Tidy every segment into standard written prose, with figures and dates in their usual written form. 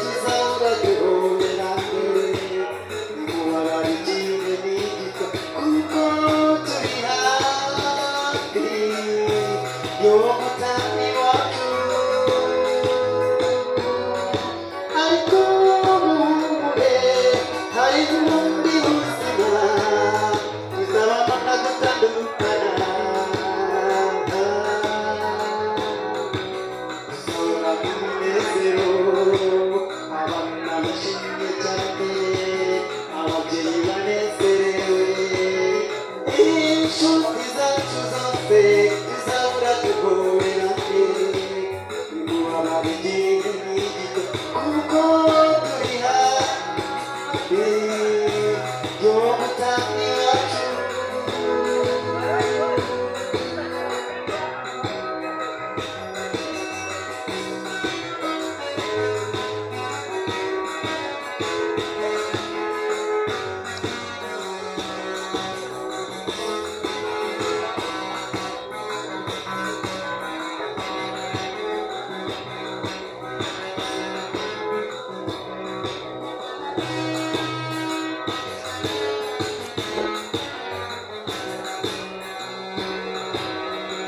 tuzahora duhoberanye nimubabare ikindi n'igito kuko turi hafi yo mutani wacu ariko muhure hari n'ubundi buzima bizabamo no gutandukana gusohora umunezero abana bishimye cyane ababyeyi banezerewe inshuti zacu zose tuzahora duhoberanye nimubabare ikindi n'igito kuko turi hafi yo mutani wacu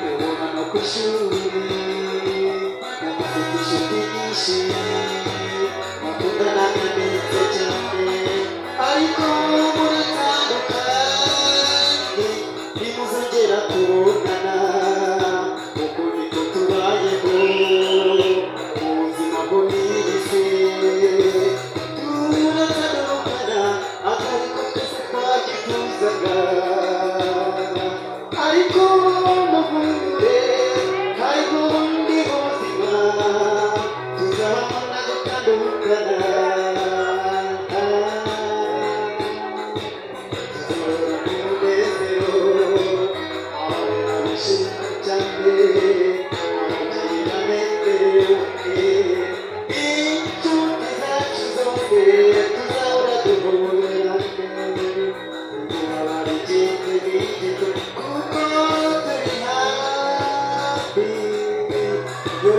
ubona ku ishuri mufite inshuti nyinshi bakundana ndetse cyane ariko muratandukanye ntimuzongera kubonana uko niko tubayeho mu buzima bwo mw'iyi si turatandukana ariko twese twabyifuzaga ariko muhure hariho ubundi buzima tuzabamo no gutandukana tuzahora umunezero abana bishimye cyane ababyeyi banezerewe inshuti zacu zose tuzahora duhoberanye nimubabare ikindi n'igito kuko turi hafi yo